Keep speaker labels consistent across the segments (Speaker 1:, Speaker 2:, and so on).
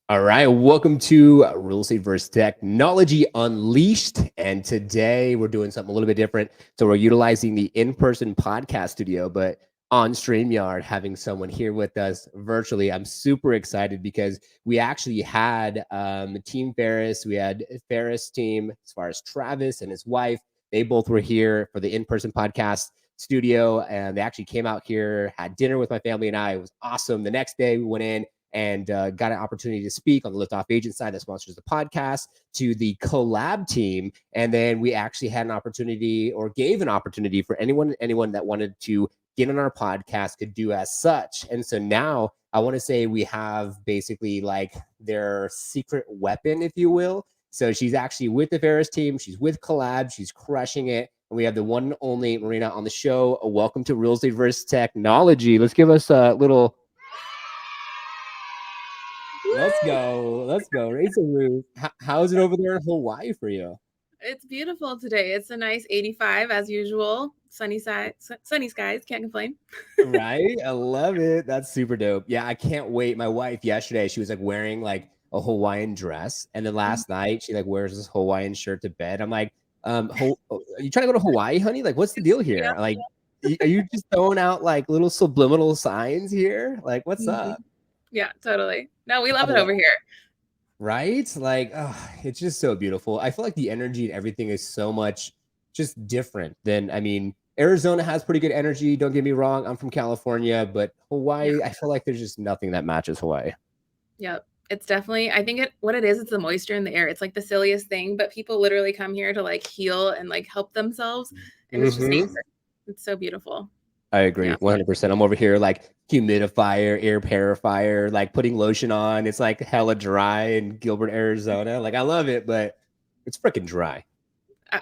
Speaker 1: All right, welcome to Real Estate versus Technology Unleashed. And today we're doing something a little bit different. So we're utilizing the in-person podcast studio, but on StreamYard, having someone here with us virtually. I'm super excited because we actually had Team Ferris. We had Ferris team as far as Travis and his wife. They both were here for the in-person podcast studio, and they actually came out here, had dinner with my family and I. It was awesome. The next day we went in and got an opportunity to speak on the Liftoff Agent side that sponsors the podcast, to the collab team. And then we actually had an opportunity, or gave an opportunity, for anyone that wanted to get on our podcast could do as such. And so now I want to say we have basically like their secret weapon, if you will. So she's actually with the Ferris team. She's with Collab. She's crushing it. And we have the one and only Marina on the show. Welcome to Real Estate versus Technology. Let's give us a little. Let's go. Let's go. Raise the roof. How's it over there in Hawaii for you?
Speaker 2: It's beautiful today. It's a nice 85 as usual. Sunny skies. Can't complain.
Speaker 1: Right? I love it. That's super dope. Yeah, I can't wait. My wife yesterday, she was like wearing like a Hawaiian dress. And then last night she like wears this Hawaiian shirt to bed. I'm like, are you trying to go to Hawaii, honey? Like, what's the deal
Speaker 2: Yeah.
Speaker 1: here? Like, are you just throwing out like little subliminal signs here? Like, what's
Speaker 2: Mhm.
Speaker 1: up?
Speaker 2: Yeah, totally. No, we love it over here.
Speaker 1: Right? Like, oh, it's just so beautiful. I feel like the energy and everything is so much just different than, I mean, Arizona has pretty good energy. Don't get me wrong. I'm from California, but
Speaker 2: Yeah.
Speaker 1: Hawaii, I feel like there's just nothing that matches Hawaii.
Speaker 2: Yep. It's definitely, I think what it is, it's the moisture in the air. It's like the silliest thing, but people literally come here to like heal and like help themselves. And it's just nature. It's so beautiful.
Speaker 1: I agree
Speaker 2: Yeah.
Speaker 1: 100%. I'm over here like humidifier, air purifier, like putting lotion on. It's like hella dry in Gilbert, Arizona. Like, I love it, but it's freaking dry.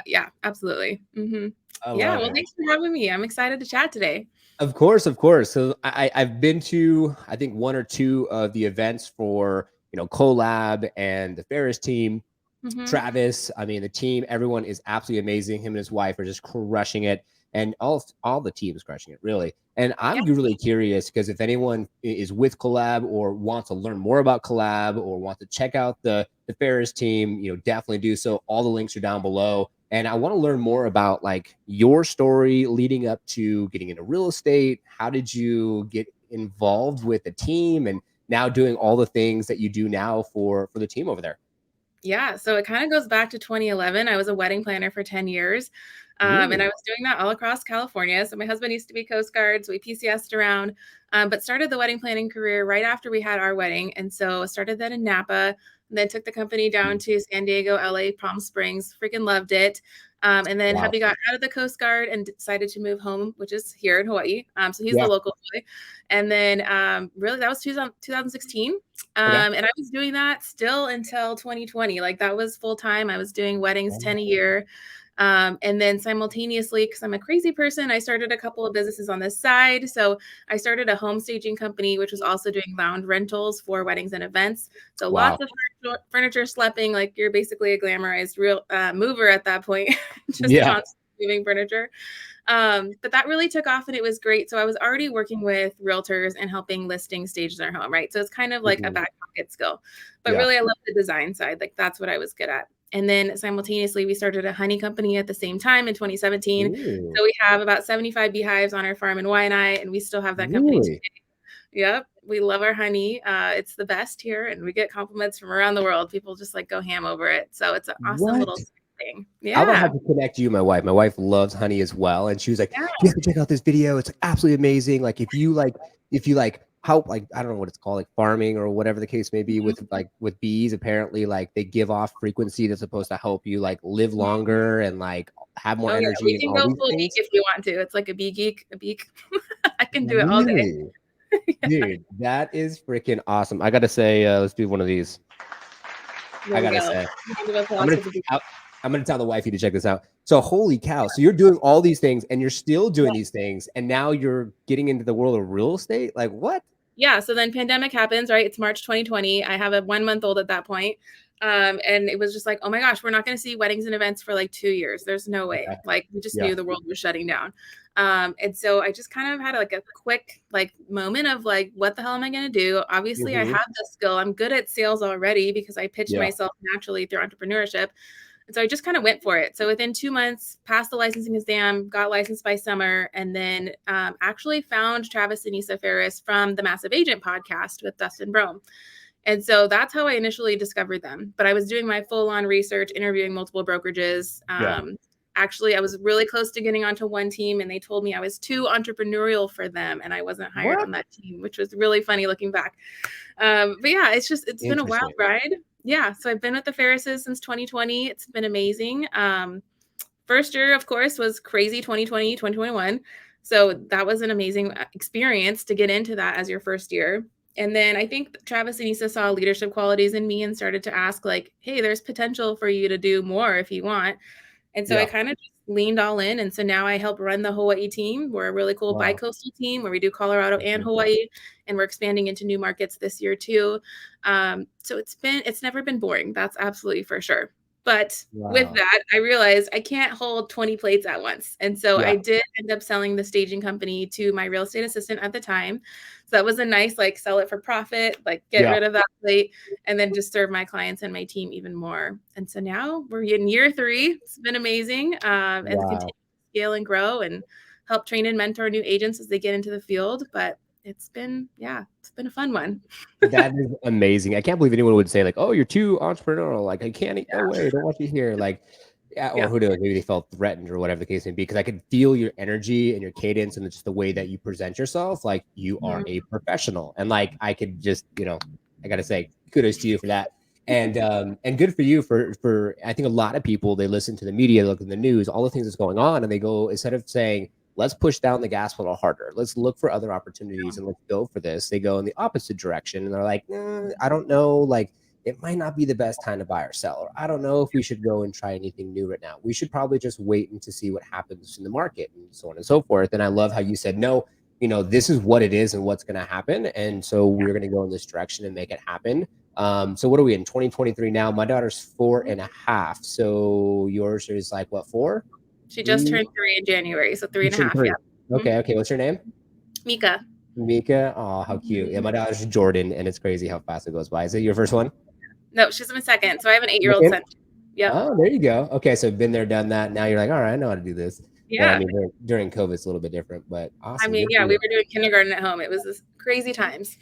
Speaker 2: Yeah, absolutely.
Speaker 1: I
Speaker 2: Yeah.
Speaker 1: love
Speaker 2: Well,
Speaker 1: it.
Speaker 2: thanks for having me. I'm excited to chat today.
Speaker 1: Of course, of course. So I've been to, I think, one or two of the events for, Collab and the Ferris team.
Speaker 2: Mm-hmm.
Speaker 1: Travis, I mean, the team, everyone is absolutely amazing. Him and his wife are just crushing it, and all the team is crushing it, really. And
Speaker 2: Yeah.
Speaker 1: I'm really curious because if anyone is with Collab or wants to learn more about Collab or want to check out the Ferris team, definitely do so. All the links are down below. And I want to learn more about like your story leading up to getting into real estate. How did you get involved with the team and now doing all the things that you do now for the team over there?
Speaker 2: Yeah, so it kind of goes back to 2011. I was a wedding planner for 10 years, and I was doing that all across California. So my husband used to be Coast Guard, so we PCS'd around, but started the wedding planning career right after we had our wedding. And so I started that in Napa, and then took the company down to San Diego, LA, Palm Springs, freaking loved it. And then
Speaker 1: Wow.
Speaker 2: hubby got out of the Coast Guard and decided to move home, which is here in Hawaii. So he's the
Speaker 1: Yeah.
Speaker 2: local boy. And then really that was 2016.
Speaker 1: Okay.
Speaker 2: And I was doing that still until 2020. Like that was full time. I was doing weddings 10 a year. And then simultaneously, because I'm a crazy person, I started a couple of businesses on this side. So I started a home staging company, which was also doing lounge rentals for weddings and events. So
Speaker 1: Wow.
Speaker 2: lots of furniture schlepping, like you're basically a glamorized real mover at that point, just
Speaker 1: Yeah.
Speaker 2: constantly moving furniture. But that really took off and it was great. So I was already working with realtors and helping listings stage their home, right? So it's kind of like a back pocket skill. But
Speaker 1: Yeah.
Speaker 2: really, I love the design side. Like that's what I was good at. And then simultaneously, we started a honey company at the same time in 2017.
Speaker 1: Ooh,
Speaker 2: So we have about 75 beehives on our farm in Waianae, and we still have that company
Speaker 1: really?
Speaker 2: today. Yep. We love our honey. It's the best here, and we get compliments from around the world. People just like go ham over it. So it's an awesome
Speaker 1: What?
Speaker 2: little thing.
Speaker 1: I'm gonna
Speaker 2: Yeah.
Speaker 1: have to connect you, my wife. My wife loves honey as well, and she was like,
Speaker 2: Yeah.
Speaker 1: "You have to check out this video. It's like absolutely amazing. Like if you like help, like I don't know what it's called, like farming or whatever the case may be
Speaker 2: Mhm.
Speaker 1: with bees. Apparently, like they give off frequency that's supposed to help you like live longer and like have more
Speaker 2: Oh yeah,
Speaker 1: energy
Speaker 2: we
Speaker 1: and
Speaker 2: can
Speaker 1: all
Speaker 2: go
Speaker 1: these
Speaker 2: full geek
Speaker 1: things."
Speaker 2: if you want to. It's like a bee geek, a beak. I can do it all day.
Speaker 1: Really, dude, that is freaking awesome. I gotta say, let's do one of these.
Speaker 2: There
Speaker 1: I
Speaker 2: we
Speaker 1: gotta
Speaker 2: go.
Speaker 1: say.
Speaker 2: Round of
Speaker 1: I'm
Speaker 2: applause
Speaker 1: gonna
Speaker 2: for the bee.
Speaker 1: I'm gonna tell the wifey to check this out. So holy cow! So you're doing all these things, and you're still doing these things, and now you're getting into the world of real estate. Like what?
Speaker 2: Yeah, so then pandemic happens, right? It's March 2020. I have a 1-month-old at that point. And it was just like, oh my gosh, we're not going to see weddings and events for like 2 years. There's no way.
Speaker 1: Okay.
Speaker 2: Like we just
Speaker 1: Yeah.
Speaker 2: knew the world was shutting down. And so I just kind of had like a quick like moment of like, what the hell am I going to do? Obviously, I
Speaker 1: Mhm.
Speaker 2: have the skill. I'm good at sales already because I pitched
Speaker 1: Yeah.
Speaker 2: myself naturally through entrepreneurship. And so I just kind of went for it. So within 2 months, passed the licensing exam, got licensed by summer, and then actually found Travis and Issa Ferris from the Massive Agent podcast with Dustin Brome. And so that's how I initially discovered them. But I was doing my full on research, interviewing multiple brokerages.
Speaker 1: Yeah.
Speaker 2: Actually, I was really close to getting onto one team, and they told me I was too entrepreneurial for them and I wasn't hired
Speaker 1: What?
Speaker 2: on that team, which was really funny looking back. But yeah, it's been a wild
Speaker 1: Interesting.
Speaker 2: ride. Yeah. So I've been with the Ferrises since 2020. It's been amazing. First year, of course, was crazy 2020, 2021. So that was an amazing experience to get into that as your first year. And then I think Travis and Issa saw leadership qualities in me and started to ask, like, hey, there's potential for you to do more if you want. And so I
Speaker 1: Yeah.
Speaker 2: kind of just leaned all in. And so now I help run the Hawaii team. We're a really cool
Speaker 1: Wow.
Speaker 2: bi-coastal team where we do Colorado and
Speaker 1: Mhm.
Speaker 2: Hawaii, and we're expanding into new markets this year too. So it's never been boring. That's absolutely for sure. But with
Speaker 1: Wow.
Speaker 2: that, I realized I can't hold 20 plates at once. And so
Speaker 1: Yeah.
Speaker 2: I did end up selling the staging company to my real estate assistant at the time. So that was a nice, like, sell it for profit, like, get
Speaker 1: Yeah.
Speaker 2: rid of that plate, and then just serve my clients and my team even more. And so now we're in year 3. It's been amazing, and continue
Speaker 1: Wow.
Speaker 2: to scale and grow and help train and mentor new agents as they get into the field. But it's been a fun one.
Speaker 1: That is amazing. I can't believe anyone would say like, "Oh, you're too entrepreneurial." Like, I can't. No way. Don't want you here. Like, yeah, or
Speaker 2: Yeah.
Speaker 1: who knows? Maybe they felt threatened or whatever the case may be. Because I could feel your energy and your cadence and just the way that you present yourself. Like, you are
Speaker 2: Mhm.
Speaker 1: a professional, and like I could just, I gotta say, kudos to you for that. And good for you for. I think a lot of people, they listen to the media, look at the news, all the things that's going on, and they go, instead of saying, let's push down the gas pedal harder. Let's look for other opportunities and let's go for this. They go in the opposite direction and they're like, I don't know. Like, it might not be the best time to buy or sell. Or I don't know if we should go and try anything new right now. We should probably just wait and to see what happens in the market and so on and so forth. And I love how you said, no, this is what it is and what's going to happen. And so we're going to go in this direction and make it happen. So what are we in 2023 now? My daughter's 4.5. So yours is like what, 4?
Speaker 2: She just
Speaker 1: 3?
Speaker 2: turned 3 in January, so three
Speaker 1: You
Speaker 2: and a
Speaker 1: turned
Speaker 2: half.
Speaker 1: 3.
Speaker 2: Yeah.
Speaker 1: Okay,
Speaker 2: Mhm.
Speaker 1: okay. What's your name?
Speaker 2: Mika.
Speaker 1: Mika. Oh, how cute. Yeah, my daughter's Jordan, and it's crazy how fast it goes by. Is it your first one?
Speaker 2: No, she's my second. So I have an 8-year-old
Speaker 1: Second?
Speaker 2: son. Yep.
Speaker 1: Oh, there you go. Okay, so been there, done that. Now you're like, all right, I know how to do this. But I
Speaker 2: Yeah.
Speaker 1: mean, during COVID, it's a little bit different, but
Speaker 2: I
Speaker 1: awesome.
Speaker 2: mean,
Speaker 1: Good for
Speaker 2: yeah, we
Speaker 1: you.
Speaker 2: were doing kindergarten at home. It was this crazy times.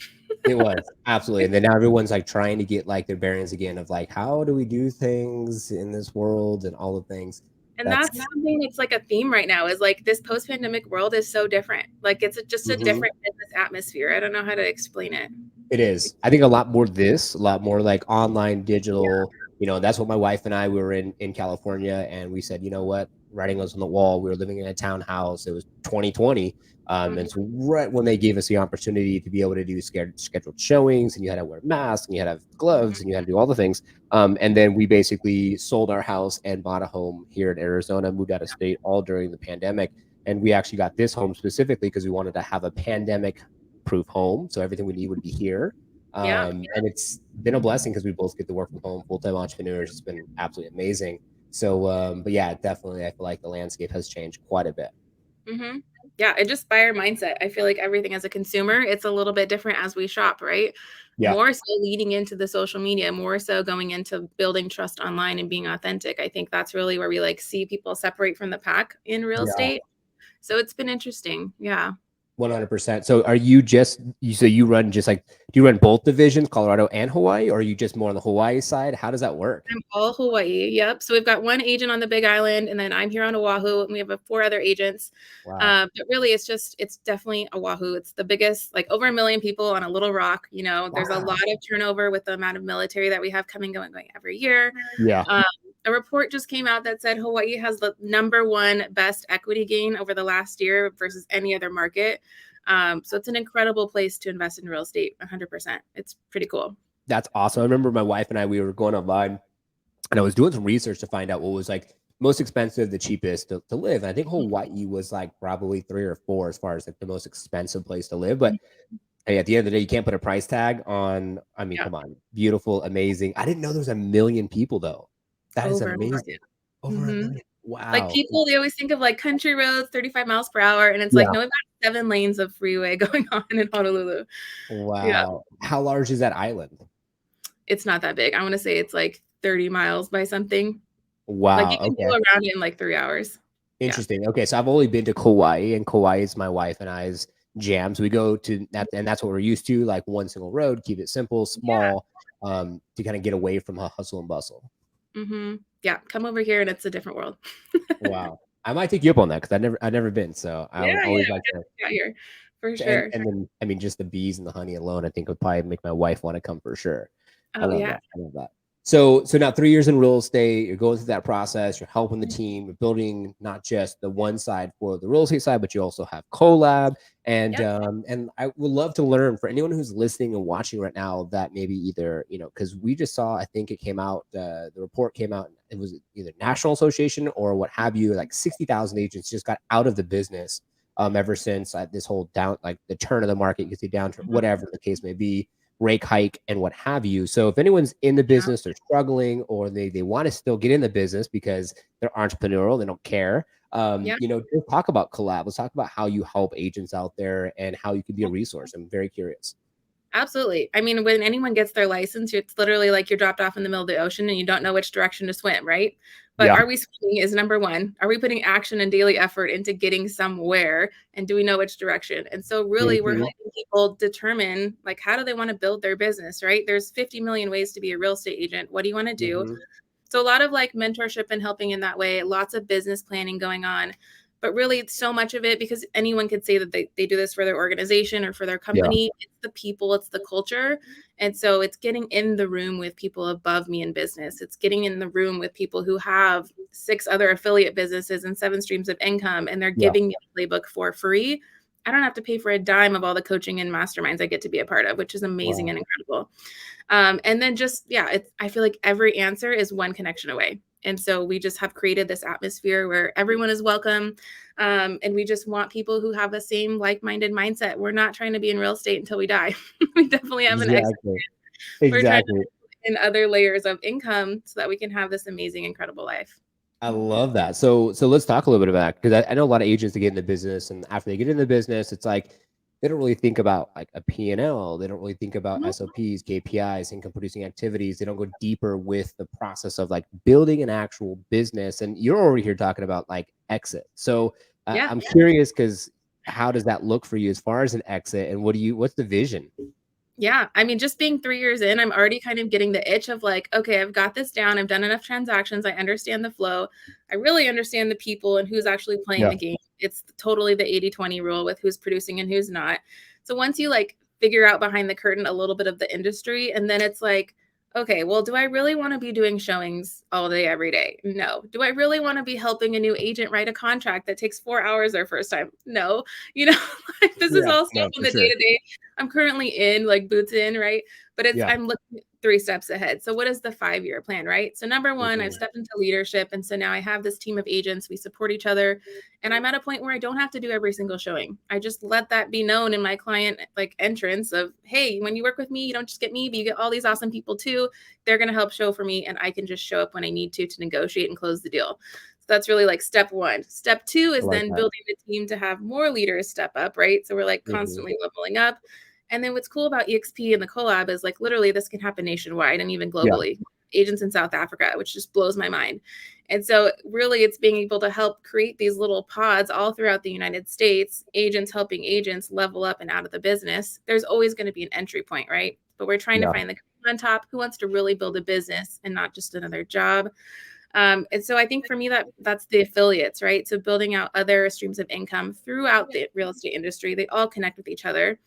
Speaker 1: It was absolutely. And then now everyone's like trying to get like their bearings again of like, how do we do things in this world and all the things.
Speaker 2: And
Speaker 1: That's
Speaker 2: that's something that's like a theme right now is like this post-pandemic world is so different. Like it's just a
Speaker 1: Mhm.
Speaker 2: different business atmosphere. I don't know how to explain it.
Speaker 1: It is. I think a lot more a lot more like online,
Speaker 2: Yeah.
Speaker 1: digital. That's what my wife and I, we were in California, and we said, you know what, writing was on the wall. We were living in a townhouse. It was 2020, and
Speaker 2: Mhm.
Speaker 1: so right when they gave us the opportunity to be able to do scheduled showings, and you had to wear masks, and you had to have gloves,
Speaker 2: Mhm.
Speaker 1: and you had to do all the things. And then we basically sold our house and bought a home here in Arizona, moved out of state all during the pandemic, and we actually got this home specifically because we wanted to have a pandemic proof home. So everything we need would be here.
Speaker 2: Yeah.
Speaker 1: And it's been a blessing because we both get to work from home, full-time entrepreneurs. It's been absolutely amazing. So, but yeah, definitely, I feel like the landscape has changed quite a bit.
Speaker 2: Hmm. Yeah, it just buyer mindset. I feel like everything as a consumer, it's a little bit different as we shop, right?
Speaker 1: Yeah.
Speaker 2: More so leading into the social media, more so going into building trust online and being authentic. I think that's really where we like see people separate from the pack in real
Speaker 1: Yeah.
Speaker 2: estate. So it's been interesting. Yeah.
Speaker 1: 100%. So are so you run just like, do you run both divisions, Colorado and Hawaii, or are you just more on the Hawaii side? How does that work?
Speaker 2: I'm all Hawaii. Yep. So we've got one agent on the Big Island, and then I'm here on Oahu, and we have 4 other agents.
Speaker 1: Wow.
Speaker 2: But really, it's definitely Oahu. It's the biggest, like over 1 million people on a little rock. There's a lot
Speaker 1: Wow.
Speaker 2: of turnover with the amount of military that we have going every year.
Speaker 1: Yeah.
Speaker 2: Um, a report just came out that said Hawaii has the #1 best equity gain over the last year versus any other market. So it's an incredible place to invest in real estate. 100%. It's pretty cool.
Speaker 1: That's awesome. I remember my wife and I, we were going online and I was doing some research to find out what was like most expensive, the cheapest to live. And I think Hawaii was like probably 3 or 4 as far as like the most expensive place to live. But hey, at the end of the day, you can't put a price tag on. I mean,
Speaker 2: Yeah.
Speaker 1: come on, beautiful, amazing. I didn't know there was 1 million people though. That is
Speaker 2: Over a
Speaker 1: amazing. Over a
Speaker 2: million.
Speaker 1: million.
Speaker 2: Like
Speaker 1: Wow.
Speaker 2: people, they always think of like country roads, 35 miles per hour. And it's like,
Speaker 1: Yeah.
Speaker 2: no, we've got 7 lanes of freeway going on in Honolulu. Yeah.
Speaker 1: Wow. How large is that island?
Speaker 2: It's not that big. I want to say it's like 30 miles by something. Like you
Speaker 1: Wow.
Speaker 2: can
Speaker 1: Okay.
Speaker 2: go around it in like 3 hours. Yeah.
Speaker 1: Interesting. Okay, so I've only been to Kauai, and Kauai is my wife and I's jam. So we go to that, and that's what we're used to, like one single road, keep it simple,
Speaker 2: Yeah.
Speaker 1: small, to kind of get away from hustle and bustle.
Speaker 2: Yeah. Come over here and it's a different world.
Speaker 1: Wow. I might take you up on that because I've never been. So I would
Speaker 2: Yeah. Yeah.
Speaker 1: always
Speaker 2: We
Speaker 1: like
Speaker 2: got
Speaker 1: to.
Speaker 2: to get out here for
Speaker 1: And
Speaker 2: sure.
Speaker 1: and then I mean, just the bees and the honey alone, I think would probably make my wife want to come for sure. I
Speaker 2: Oh,
Speaker 1: love
Speaker 2: yeah.
Speaker 1: that. I love that. So now 3 years in real estate, you're going through that process. You're helping the
Speaker 2: Mhm.
Speaker 1: team, you're building not just the one side for the real estate side, but you also have collab.
Speaker 2: Yep.
Speaker 1: And I would love to learn for anyone who's listening and watching right now that maybe either because we just saw, I think it came out, the report came out. It was either National Association or what have you. Like 60,000 agents just got out of the business ever since this whole down, like the turn of the market, you can see downturn,
Speaker 2: Mhm.
Speaker 1: whatever the case may be, rate hike and what have you. So if anyone's in the
Speaker 2: Yeah.
Speaker 1: business, they're struggling, or they want to still get in the business because they're entrepreneurial, they don't care.
Speaker 2: Yeah.
Speaker 1: Just talk about collab. Let's talk about how you help agents out there and how you can be a resource. I'm very curious.
Speaker 2: Absolutely. I mean, when anyone gets their license, it's literally like you're dropped off in the middle of the ocean and you don't know which direction to swim, right? But
Speaker 1: Yeah.
Speaker 2: are we swimming is number one. Are we putting action and daily effort into getting somewhere? And do we know which direction? And so really we're
Speaker 1: Hmm.
Speaker 2: helping people determine like how do they want to build their business, right? There's 50 million ways to be a real estate agent. What do you want to do?
Speaker 1: Hmm.
Speaker 2: So a lot of like mentorship and helping in that way, lots of business planning going on. But really, so much of it, because anyone could say that they do this for their organization or for their
Speaker 1: Yeah.
Speaker 2: company, it's the people, it's the culture. And so it's getting in the room with people above me in business. It's getting in the room with people who have 6 other affiliate businesses and 7 streams of income, and they're
Speaker 1: Yeah.
Speaker 2: giving me a playbook for free. I don't have to pay for a dime of all the coaching and masterminds I get to be a part of, which is amazing
Speaker 1: Wow.
Speaker 2: and incredible. And then just, yeah, I feel like every answer is one connection away. And so we just have created this atmosphere where everyone is welcome. And we just want people who have the same like-minded mindset. We're not trying to be in real estate until we die. We definitely have an exit.
Speaker 1: Exactly.
Speaker 2: We're trying to
Speaker 1: Exactly.
Speaker 2: in other layers of income so that we can have this amazing, incredible life.
Speaker 1: I love that. So let's talk a little bit about, because I know a lot of agents that get in the business, and after they get in the business, it's like they don't really think about like a P&L. They don't really think about
Speaker 2: Mhm.
Speaker 1: SOPs, KPIs, income producing activities. They don't go deeper with the process of like building an actual business. And you're already here talking about like exit. So
Speaker 2: Yeah.
Speaker 1: I'm curious, because how does that look for you as far as an exit, and what's the vision?
Speaker 2: Yeah. I mean, just being 3 years in, I'm already kind of getting the itch of like, okay, I've got this down. I've done enough transactions. I understand the flow. I really understand the people and who's actually playing
Speaker 1: Yeah.
Speaker 2: the game. It's totally the 80-20 rule with who's producing and who's not. So once you like figure out behind the curtain a little bit of the industry, and then it's like, okay, well, do I really want to be doing showings all day, every day? No. Do I really want to be helping a new agent write a contract that takes 4 hours their first time? No. You know, like this is
Speaker 1: Yeah.
Speaker 2: all stuff
Speaker 1: No,
Speaker 2: on
Speaker 1: for
Speaker 2: the day
Speaker 1: sure.
Speaker 2: to day. I'm currently in like boots in, right? But
Speaker 1: Yeah.
Speaker 2: I'm looking 3 steps ahead. So what is the 5-year plan, right? So number 1, I've
Speaker 1: Mhm.
Speaker 2: stepped into leadership. And so now I have this team of agents. We support each other. And I'm at a point where I don't have to do every single showing. I just let that be known in my client like entrance of, hey, when you work with me, you don't just get me, but you get all these awesome people too. They're going to help show for me. And I can just show up when I need to negotiate and close the deal. So that's really like step 1. Step 2
Speaker 1: I
Speaker 2: is
Speaker 1: like
Speaker 2: then
Speaker 1: that.
Speaker 2: building the team to have more leaders step up, right? So we're like
Speaker 1: Mhm.
Speaker 2: constantly leveling up. And then what's cool about EXP and the collab is like literally this can happen nationwide and even
Speaker 1: Yeah.
Speaker 2: globally. Agents in South Africa, which just blows my mind. And so really it's being able to help create these little pods all throughout the United States, agents helping agents level up and out of the business. There's always going to be an entry point, right? But we're trying to
Speaker 1: Yeah.
Speaker 2: find the on top who wants to really build a business and not just another job. And so I think for me that's the affiliates, right? So building out other streams of income throughout the real estate industry, they all connect with each other.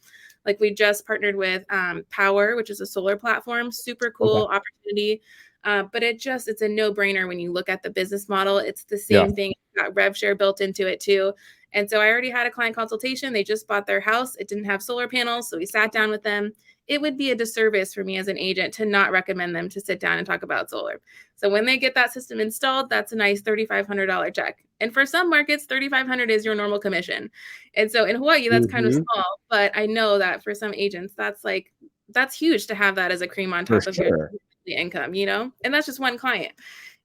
Speaker 2: Like we just partnered with Power, which is a solar platform, super
Speaker 1: Okay.
Speaker 2: cool opportunity. But it's a no brainer when you look at the business model. It's the
Speaker 1: Yeah.
Speaker 2: same thing. It's got rev share built into it too. And so I already had a client consultation. They just bought their house. It didn't have solar panels. So we sat down with them. It would be a disservice for me as an agent to not recommend them to sit down and talk about solar. So when they get that system installed, that's a nice $3,500 check. And for some markets, $3,500 is your normal commission. And so in Hawaii, that's kind of
Speaker 1: Mhm.
Speaker 2: small, but I know that for some agents, that's huge to have that as a cream on
Speaker 1: For
Speaker 2: top of your
Speaker 1: sure.
Speaker 2: income, you know? And that's just one client.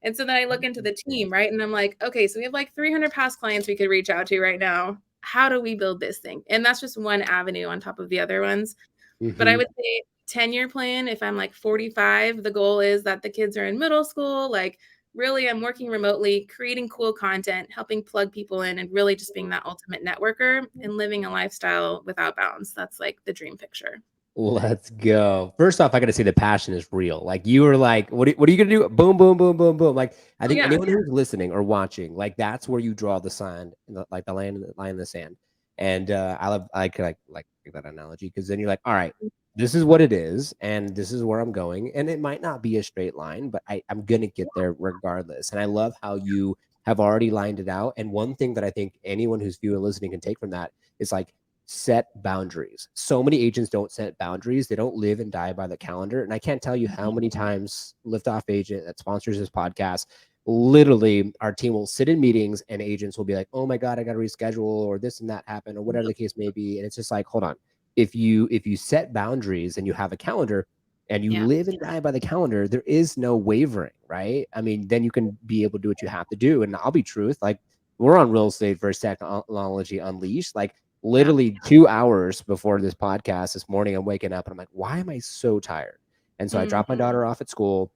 Speaker 2: And so then I look into the team, right? And I'm like, okay, so we have like 300 past clients we could reach out to right now. How do we build this thing? And that's just one avenue on top of the other ones. But I
Speaker 1: Mm-hmm.
Speaker 2: would say 10-year plan, if I'm like 45, the goal is that the kids are in middle school. Like, really, I'm working remotely, creating cool content, helping plug people in, and really just being that ultimate networker and living a lifestyle without bounds. That's like the dream picture.
Speaker 1: Let's go. First off, I got to say the passion is real. Like you were like, what are you gonna do? Boom, boom, boom, boom, boom. Like I
Speaker 2: Oh,
Speaker 1: think
Speaker 2: yeah.
Speaker 1: anyone who's listening or watching, like that's where you draw the sign, like the line in the sand. And I could like that analogy because then you're like, all right, this is what it is, and this is where I'm going, and it might not be a straight line, but I'm gonna get there regardless. And I love how you have already lined it out. And one thing that I think anyone who's viewing and listening can take from that is like set boundaries. So many agents don't set boundaries. They don't live and die by the calendar. And I can't tell you how many times Liftoff agent that sponsors this podcast, literally our team will sit in meetings and agents will be like, oh my God, I got to reschedule or this and that happened or whatever the case may be. And it's just like, hold on. If you set boundaries and you have a calendar and you
Speaker 2: Yeah.
Speaker 1: live and die by the calendar, there is no wavering, right? I mean, then you can be able to do what you have to do. And I'll be truth, like we're on Real Estate versus Technology Unleashed. Like
Speaker 2: Yeah.
Speaker 1: literally 2 hours before this podcast this morning, I'm waking up and I'm like, why am I so tired? And so I
Speaker 2: Mm,
Speaker 1: dropped my daughter off at school.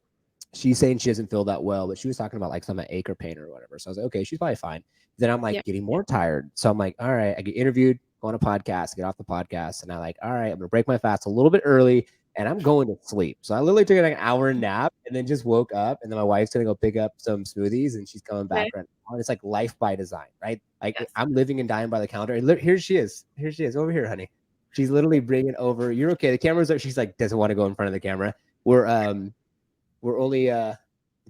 Speaker 1: She's saying she doesn't feel that well, but she was talking about like some acre pain or whatever. So I was like, okay, she's probably fine. Then I'm like
Speaker 2: yeah.
Speaker 1: getting more tired. So I'm like, all right, I get interviewed, go on a podcast, get off the podcast. And I like, all right, I'm gonna break my fast a little bit early and I'm going to sleep. So I literally took like an hour nap and then just woke up. And then my wife's gonna go pick up some smoothies and she's coming back
Speaker 2: Okay.
Speaker 1: right now. And it's like life by design, right? Like
Speaker 2: Yes.
Speaker 1: I'm living and dying by the calendar. And here she is. Here she is over here, honey. She's literally bringing over. You're okay. The camera's up. She's like doesn't want to go in front of the camera. We're only the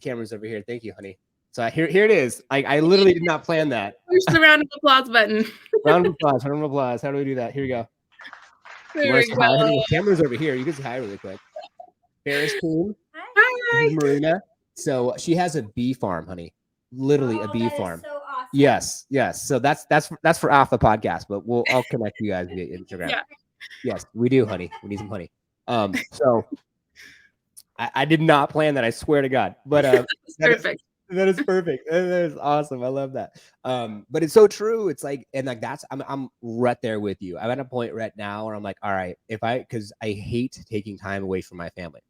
Speaker 1: camera's over here. Thank you, honey. So here it is. I literally did not plan that.
Speaker 2: Push the round of applause button.
Speaker 1: Round of applause. Round of applause. How do we do that? Here we go. You
Speaker 2: There
Speaker 1: want to
Speaker 2: we
Speaker 1: say
Speaker 2: go.
Speaker 1: hi, honey? The camera's over here. You can say hi really quick. Ferris team. This is
Speaker 2: Hi.
Speaker 1: Marina. So she has a bee farm, honey. Literally a bee farm.
Speaker 3: So awesome.
Speaker 1: Yes, yes. So that's for off the podcast, but I'll connect you guys via Instagram.
Speaker 2: Yeah.
Speaker 1: Yes, we do, honey. We need some honey. So I did not plan that. I swear to God. But
Speaker 2: That's perfect.
Speaker 1: that is perfect. That is awesome. I love that. But it's so true. It's like, and like I'm right there with you. I'm at a point right now where I'm like, all right, because I hate taking time away from my family.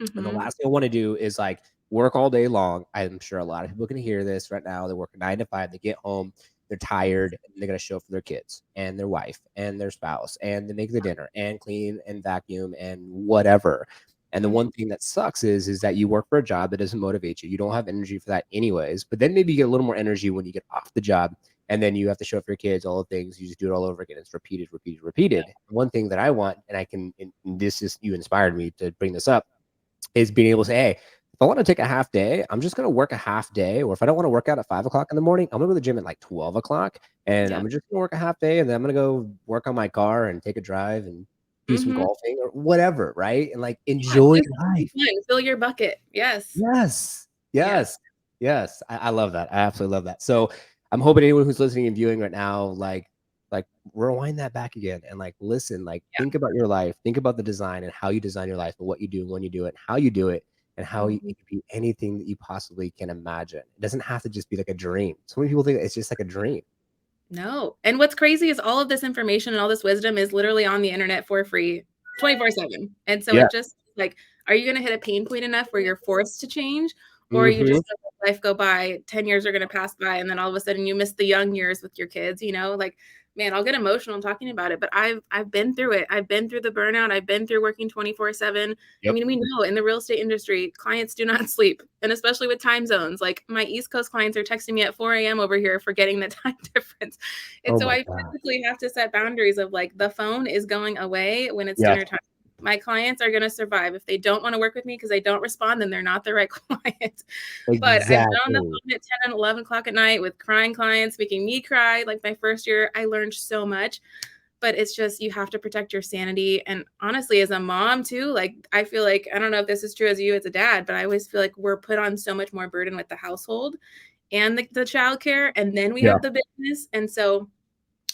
Speaker 1: And the last thing I want to do is like work all day long. I'm sure a lot of people can hear this right now. They work 9 to 5. They get home, they're tired, and they're gonna show up for their kids and their wife and their spouse, and they make the dinner and clean and vacuum and whatever. And the one thing that sucks is that you work for a job that doesn't motivate you. You don't have energy for that anyways. But then maybe you get a little more energy when you get off the job and then you have to show up for your kids, all the things. You just do it all over again. It's repeated, repeated, repeated. Yeah. One thing that I want, and this is, you inspired me to bring this up, is being able to say, hey, if I want to take a half day, I'm just going to work a half day. Or if I don't want to work out at 5 o'clock in the morning, I'm going to go to the gym at like 12 o'clock. And I'm just going to work a half day. And then I'm going to go work on my car and take a drive and do some golfing or whatever. Right. And like enjoy life.
Speaker 2: Fill your bucket. Yes.
Speaker 1: Yes. Yes. Yes. I love that. I absolutely love that. So I'm hoping anyone who's listening and viewing right now, like rewind that back again and like listen, like think about your life, think about the design and how you design your life and what you do when you do it, how you do it, and how it can be anything that you possibly can imagine. It doesn't have to just be like a dream. So many people think it's just like a dream.
Speaker 2: No. And what's crazy is all of this information and all this wisdom is literally on the internet for free 24/7. And so it just like, are you going to hit a pain point enough where you're forced to change? Or are you just let life go by, 10 years are going to pass by, and then all of a sudden you miss the young years with your kids, like, man, I'll get emotional talking about it, but I've been through it. I've been through the burnout. I've been through working 24/7. I mean, we know in the real estate industry, clients do not sleep, and especially with time zones. Like my East Coast clients are texting me at 4 a.m. over here forgetting the time difference. And so I physically have to set boundaries of like the phone is going away when it's dinner time. My clients are going to survive. If they don't want to work with me because I don't respond, then they're not the right client. But I've been on the phone at 10 and 11 o'clock at night with crying clients, making me cry. Like my first year, I learned so much. But it's just, you have to protect your sanity. And honestly, as a mom too, like I feel like, I don't know if this is true as you as a dad, but I always feel like we're put on so much more burden with the household and the childcare. And then we have the business. And so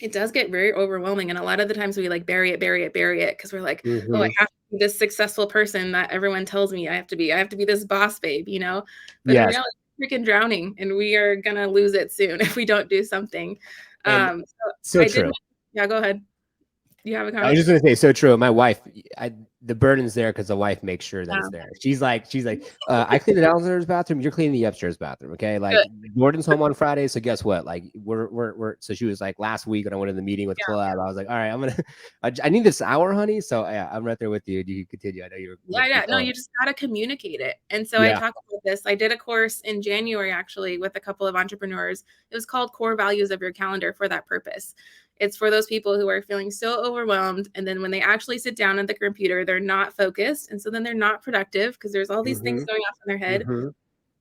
Speaker 2: it does get very overwhelming. And a lot of the times we like bury it. Cause we're like, oh, I have to be this successful person that everyone tells me I have to be this boss babe, But in reality, freaking drowning, and we are gonna lose it soon if we don't do something.
Speaker 1: And
Speaker 2: So
Speaker 1: so
Speaker 2: I did.
Speaker 1: true.
Speaker 2: Yeah, go ahead. You have a
Speaker 1: I was
Speaker 2: comment?
Speaker 1: just gonna say, so true. My wife, the burden's there because the wife makes sure that it's
Speaker 2: Yeah.
Speaker 1: there. She's like, I clean the downstairs bathroom. You're cleaning the upstairs bathroom, okay? Like
Speaker 2: Good.
Speaker 1: Gordon's home on Friday, so guess what? Like we're. So she was like last week when I went in the meeting with
Speaker 2: Yeah.
Speaker 1: Collab, I was like, all right, I'm gonna, I need this hour, honey. So yeah, I'm right there with you. You can continue. I know you're
Speaker 2: Yeah. No,
Speaker 1: going.
Speaker 2: you just gotta communicate it. And so I
Speaker 1: Yeah.
Speaker 2: talk about this. I did a course in January actually with a couple of entrepreneurs. It was called Core Values of Your Calendar for that purpose. It's for those people who are feeling so overwhelmed. And then when they actually sit down at the computer, they're not focused. And so then they're not productive because there's all these
Speaker 1: Mm-hmm.
Speaker 2: things going off in their head.
Speaker 1: Mm-hmm.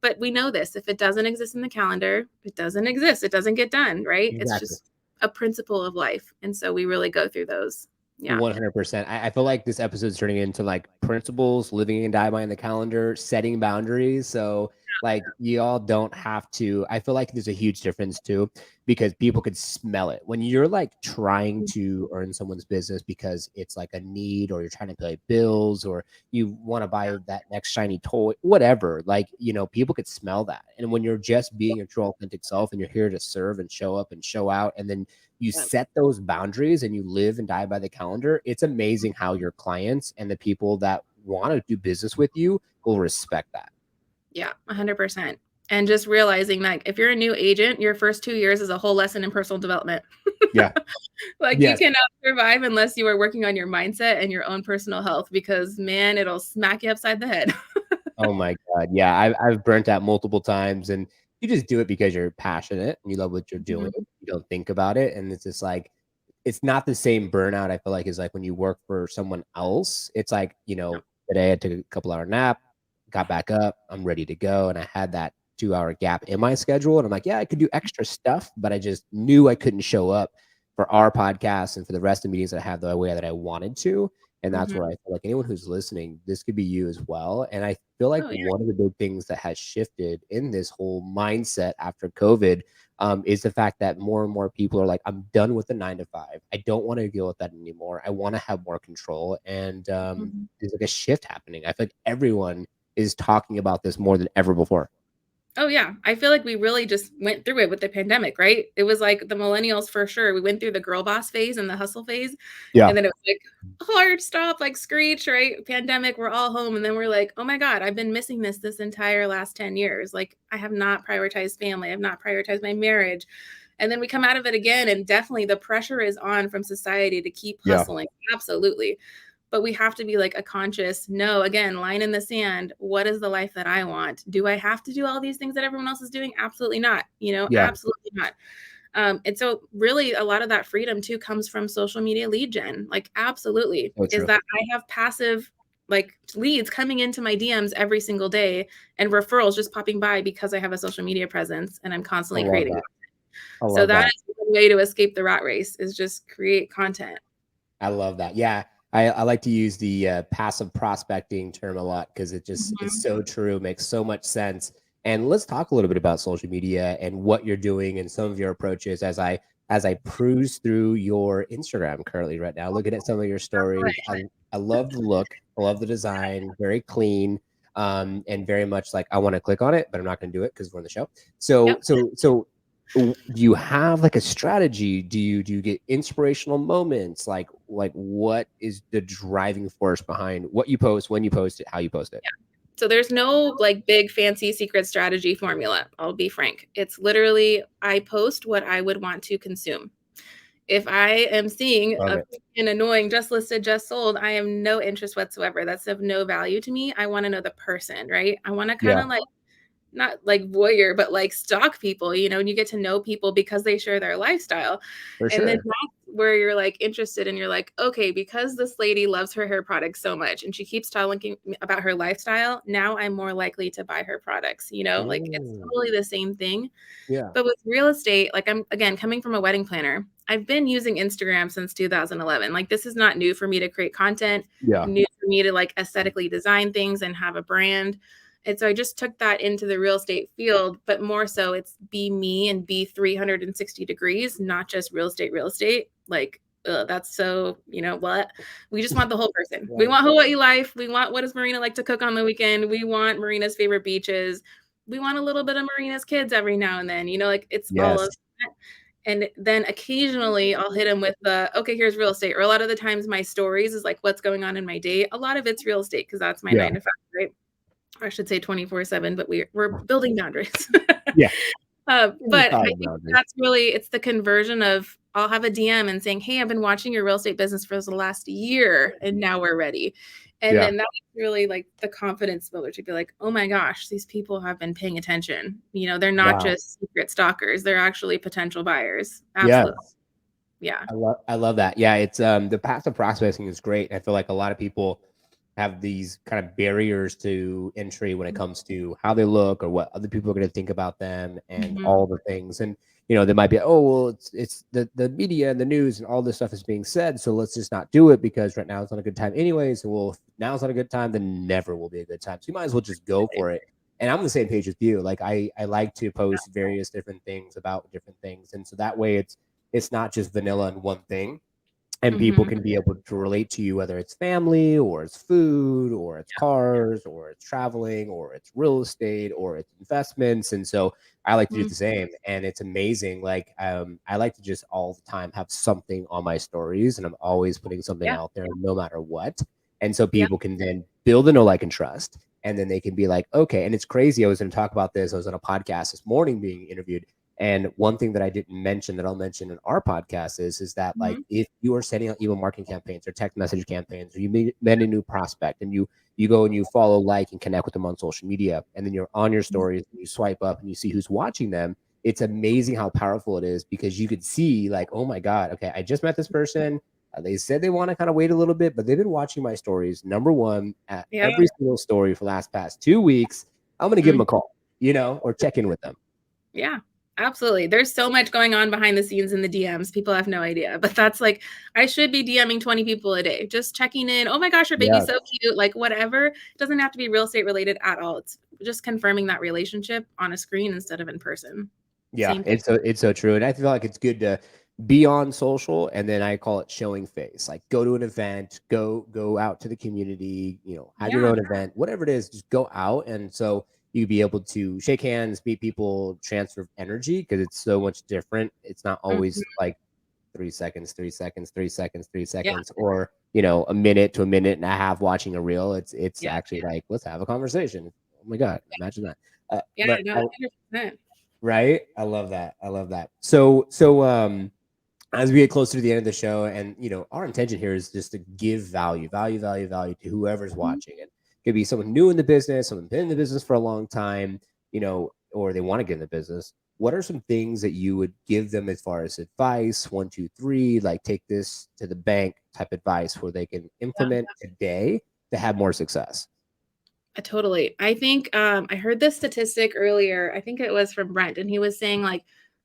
Speaker 2: But we know this. If it doesn't exist in the calendar, it doesn't exist. It doesn't get done, right? It's
Speaker 1: Exactly.
Speaker 2: just a principle of life. And so we really go through those. Yeah.
Speaker 1: 100%. I feel like this episode is turning into like principles, living and die by in the calendar, setting boundaries. So like you all don't have to. I feel like there's a huge difference too, because people could smell it when you're like trying to earn someone's business because it's like a need, or you're trying to pay bills, or you want to buy that next shiny toy, whatever. Like, people could smell that. And when you're just being your true authentic self and you're here to serve and show up and show out, and then you
Speaker 2: Yeah.
Speaker 1: set those boundaries and you live and die by the calendar, it's amazing how your clients and the people that want to do business with you will respect that.
Speaker 2: Yeah, 100%. And just realizing that if you're a new agent, your first 2 years is a whole lesson in personal development.
Speaker 1: Yeah.
Speaker 2: Like you
Speaker 1: Yes.
Speaker 2: cannot survive unless you are working on your mindset and your own personal health because man, it'll smack you upside the head.
Speaker 1: Oh my God. Yeah. I've burnt out multiple times, and you just do it because you're passionate and you love what you're doing.
Speaker 2: Mhm.
Speaker 1: You don't think about it. And it's just like, it's not the same burnout. I feel like is like when you work for someone else, it's like,
Speaker 2: Yeah.
Speaker 1: today I took a couple hour nap, got back up, I'm ready to go. And I had that 2 hour gap in my schedule. And I'm like, yeah, I could do extra stuff, but I just knew I couldn't show up for our podcast and for the rest of the meetings that I have the way that I wanted to. And that's
Speaker 2: Mhm.
Speaker 1: where I feel like anyone who's listening, this could be you as well. And I feel like
Speaker 2: Oh, yeah.
Speaker 1: one of the big things that has shifted in this whole mindset after COVID, is the fact that more and more people are like, I'm done with the 9 to 5. I don't want to deal with that anymore. I want to have more control. And
Speaker 2: Mhm.
Speaker 1: there's like a shift happening. I feel like everyone is talking about this more than ever before.
Speaker 2: Oh, yeah. I feel like we really just went through it with the pandemic, right? It was like the millennials for sure. We went through the girl boss phase and the hustle phase.
Speaker 1: Yeah.
Speaker 2: And then it was like hard stop, like screech, right? Pandemic, we're all home. And then we're like, oh my God, I've been missing this entire last 10 years. Like I have not prioritized family. I've not prioritized my marriage. And then we come out of it again. And definitely the pressure is on from society to keep
Speaker 1: Yeah.
Speaker 2: hustling. Absolutely. But we have to be like a conscious no, again, line in the sand. What is the life that I want? Do I have to do all these things that everyone else is doing? Absolutely not.
Speaker 1: Yeah.
Speaker 2: Absolutely not. And so really a lot of that freedom too comes from social media lead gen. Like absolutely
Speaker 1: So
Speaker 2: is
Speaker 1: true.
Speaker 2: that I have passive like leads coming into my DMs every single day and referrals just popping by because I have a social media presence and I'm
Speaker 1: I
Speaker 2: constantly
Speaker 1: love
Speaker 2: creating.
Speaker 1: that. I
Speaker 2: So
Speaker 1: love
Speaker 2: that
Speaker 1: that.
Speaker 2: is one way to escape the rat race is just create content.
Speaker 1: I love that. Yeah. I like to use the passive prospecting term a lot because it's
Speaker 2: Mhm.
Speaker 1: so true, makes so much sense. And let's talk a little bit about social media and what you're doing and some of your approaches as I cruise through your Instagram currently right now, looking at some of your stories. I love the look, I love the design, very clean, and very much like I want to click on it, but I'm not going to do it because we're on the show. So
Speaker 2: Yep.
Speaker 1: so do you have like a strategy? Do you get inspirational moments? Like what is the driving force behind what you post, when you post it, how you post it?
Speaker 2: So there's no like big fancy secret strategy formula. I'll be frank. It's literally I post what I would want to consume. If I am seeing
Speaker 1: Love
Speaker 2: a
Speaker 1: it.
Speaker 2: freaking annoying just listed, just sold, I am no interest whatsoever. That's of no value to me. I want to know the person, right? I want to kind
Speaker 1: Yeah,
Speaker 2: of like not like voyeur, but like stalk people, and you get to know people because they share their lifestyle.
Speaker 1: for
Speaker 2: And then
Speaker 1: sure.
Speaker 2: that's where you're like interested and you're like, okay, because this lady loves her hair products so much and she keeps talking about her lifestyle, now I'm more likely to buy her products, like it's
Speaker 1: Mm,
Speaker 2: totally the same thing.
Speaker 1: yeah,
Speaker 2: But with real estate, like I'm again coming from a wedding planner, I've been using Instagram since 2011. Like this is not new for me to create content,
Speaker 1: yeah,
Speaker 2: new for me to like aesthetically design things and have a brand. And so I just took that into the real estate field, but more so it's be me and be 360 degrees, not just real estate, real estate. Like, that's so, what? We just want the whole person. We
Speaker 1: love it.
Speaker 2: want Hawaii life. We want what does Marina like to cook on the weekend? We want Marina's favorite beaches. we want a little bit of Marina's kids every now and then, like it's all
Speaker 1: Yes.
Speaker 2: of that. And then occasionally I'll hit them with okay, here's real estate. Or a lot of the times my stories is like what's going on in my day. A lot of it's real estate because that's my
Speaker 1: Yeah.
Speaker 2: 9 to 5, right? Or I should say 24/7, but we're building boundaries.
Speaker 1: Yeah.
Speaker 2: But I
Speaker 1: Solid
Speaker 2: think
Speaker 1: boundaries.
Speaker 2: that's really, it's the conversion of I'll have a DM and saying, hey, I've been watching your real estate business for the last year and now we're ready. And
Speaker 1: Yeah.
Speaker 2: then that's really like the confidence builder to be like, oh my gosh, these people have been paying attention. They're not
Speaker 1: Wow.
Speaker 2: just secret stalkers. They're actually potential buyers.
Speaker 1: Yeah.
Speaker 2: Absolutely. Yeah.
Speaker 1: I love that. Yeah, it's the passive prospecting is great. I feel like a lot of people have these kind of barriers to entry when it comes to how they look or what other people are going to think about them and
Speaker 2: Mhm.
Speaker 1: all the things. And they might be, oh well, it's the media and the news and all this stuff is being said, so let's just not do it because right now it's not a good time anyways. And well, if now's not a good time, then never will be a good time. So you might as well just go for it. And I'm on the same page with you. Like I like to post various different things about different things, and so that way it's not just vanilla in one thing, and people
Speaker 2: Mhm.
Speaker 1: can be able to relate to you, whether it's family or it's food or it's cars or it's traveling or it's real estate or it's investments. And so I like to do
Speaker 2: Mhm.
Speaker 1: the same, and it's amazing. Like I like to just all the time have something on my stories, and I'm always putting something
Speaker 2: Yeah.
Speaker 1: out there no matter what. And so
Speaker 2: Yeah.
Speaker 1: people can then build a know, like, and trust, and then they can be like, okay. And it's crazy, I was going to talk about this, I was on a podcast this morning being interviewed, and one thing that I didn't mention that I'll mention in our podcast is that, like,
Speaker 2: Mhm.
Speaker 1: if you are setting up email marketing campaigns or text message campaigns, or you met a new prospect and you go and you follow, like, and connect with them on social media, and then you're on your stories and you swipe up and you see who's watching them, it's amazing how powerful it is, because you could see, like, oh my God, okay, I just met this person. They said they want to kind of wait a little bit, but they've been watching my stories. Number one, at
Speaker 2: Yeah.
Speaker 1: every single story for the past 2 weeks, I'm going to give them
Speaker 2: Mhm.
Speaker 1: a call, or check in with them.
Speaker 2: Yeah, absolutely. There's so much going on behind the scenes in the DMs. People have no idea, but that's like, I should be DMing 20 people a day, just checking in. Oh my gosh, your baby's
Speaker 1: Yeah.
Speaker 2: so cute. Like whatever. It doesn't have to be real estate related at all. It's just confirming that relationship on a screen instead of in person.
Speaker 1: Yeah,
Speaker 2: Same thing.
Speaker 1: it's so true, and I feel like it's good to be on social, and then I call it showing face. Like, go to an event, go out to the community, have your
Speaker 2: Yeah.
Speaker 1: own event, whatever it is, just go out, and so you be able to shake hands, meet people, transfer energy, because it's so much different. It's not always
Speaker 2: Mhm.
Speaker 1: like 3 seconds, 3 seconds, 3 seconds, three
Speaker 2: Yeah.
Speaker 1: seconds, or a minute to a minute and a half watching a reel. It's
Speaker 2: Yeah.
Speaker 1: actually like, let's have a conversation. Oh my God, imagine that.
Speaker 2: Yeah.
Speaker 1: But
Speaker 2: No, 100%.
Speaker 1: Right? I love that. I love that. So as we get closer to the end of the show, and our intention here is just to give value to whoever's
Speaker 2: Mhm.
Speaker 1: watching. It could be someone new in the business, someone been in the business for a long time, or they want to get in the business. What are some things that you would give them as far as advice? One, two, three, like, take this to the bank type advice where they can
Speaker 2: Yeah.
Speaker 1: implement today to have more success.
Speaker 2: Totally. I think I heard this statistic earlier. I think it was from Brent, and he was saying like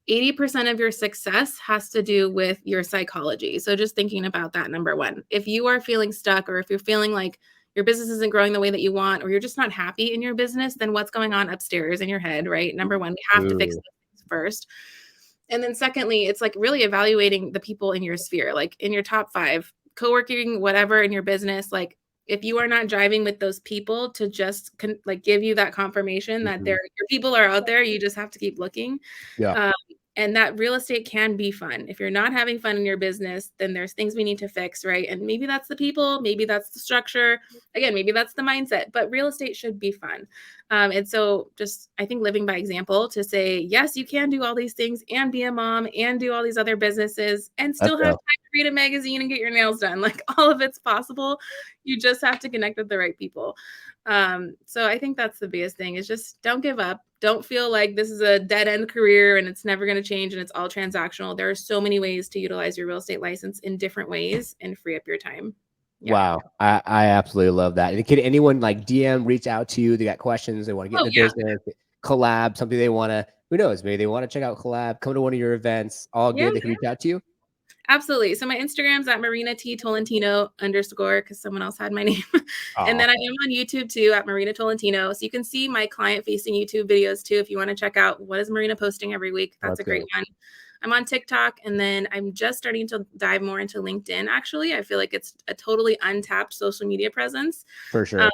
Speaker 2: 80% of your success has to do with your psychology. So just thinking about that, number one. If you are feeling stuck, or if you're feeling like your business isn't growing the way that you want, or you're just not happy in your business, then what's going on upstairs in your head, right? Number one, we have to fix
Speaker 1: Ooh.
Speaker 2: those things first. And then secondly, it's like really evaluating the people in your sphere, like in your top five, co-working, whatever in your business, like if you are not driving with those people to just like give you that confirmation that
Speaker 1: Mhm.
Speaker 2: your people are out there, you just have to keep looking.
Speaker 1: Yeah.
Speaker 2: Um, and that real estate can be fun. If you're not having fun in your business, then there's things we need to fix, right? And maybe that's the people, maybe that's the structure. Again, maybe that's the mindset, but real estate should be fun. And so just, I think living by example to say, yes, you can do all these things and be a mom and do all these other businesses and
Speaker 1: Let's
Speaker 2: still have time
Speaker 1: go.
Speaker 2: to read a magazine and get your nails done. Like all of it's possible. You just have to connect with the right people. So I think that's the biggest thing is just don't give up. Don't feel like this is a dead end career and it's never going to change and it's all transactional. There are so many ways to utilize your real estate license in different ways and free up your time. Yeah.
Speaker 1: Wow. I absolutely love that. And can anyone, like, DM, reach out to you? They got questions, they want to get in
Speaker 2: Oh,
Speaker 1: the
Speaker 2: yeah.
Speaker 1: business, collab, something they want to, who knows, maybe they want to check out collab, come to one of your events, all
Speaker 2: Yeah.
Speaker 1: good. They can reach out to you.
Speaker 2: Absolutely. So my Instagram's at Marina T Tolentino _ because someone else had my name. And
Speaker 1: Oh,
Speaker 2: then I am on YouTube too at Marina Tolentino. So you can see my client facing YouTube videos too if you want to check out what is Marina posting every week. That's
Speaker 1: let's
Speaker 2: a great
Speaker 1: go.
Speaker 2: one. I'm on TikTok, and then I'm just starting to dive more into LinkedIn. Actually, I feel like it's a totally untapped social media presence.
Speaker 1: For
Speaker 2: Um,
Speaker 1: sure.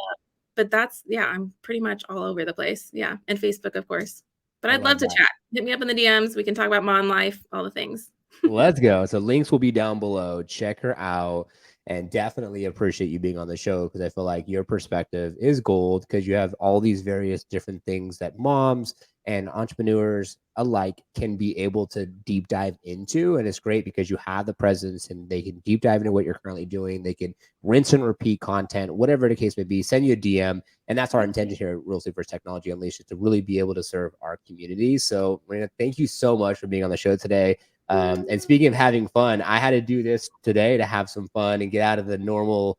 Speaker 2: But that's, yeah, I'm pretty much all over the place. Yeah. And Facebook, of course. But
Speaker 1: I
Speaker 2: I'd love
Speaker 1: love
Speaker 2: to
Speaker 1: that.
Speaker 2: chat. Hit me up in the DMs. We can talk about mom life, all the things.
Speaker 1: Let's go. So links will be down below. Check her out and definitely appreciate you being on the show because I feel like your perspective is gold because you have all these various different things that moms and entrepreneurs alike can be able to deep dive into. And it's great because you have the presence and they can deep dive into what you're currently doing. They can rinse and repeat content, whatever the case may be, send you a DM. And that's our intention here at Real Estate First Technology Unleashed is to really be able to serve our community. So Marina, thank you so much for being on the show today. And speaking of having fun, I had to do this today to have some fun and get out of the normal,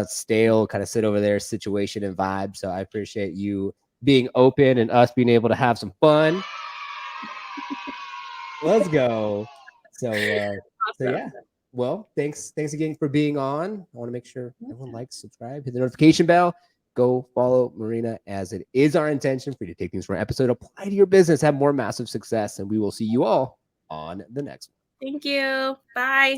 Speaker 1: stale kind of sit over there situation and vibe. So I appreciate you being open and us being able to have some fun. Let's go. So
Speaker 2: Awesome.
Speaker 1: yeah. Well, thanks again for being on. I want to make sure everyone likes, subscribe, hit the notification bell. Go follow Marina as it is our intention for you to take things from an episode, apply to your business, have more massive success, and we will see you all on the next one.
Speaker 2: Thank you. Bye.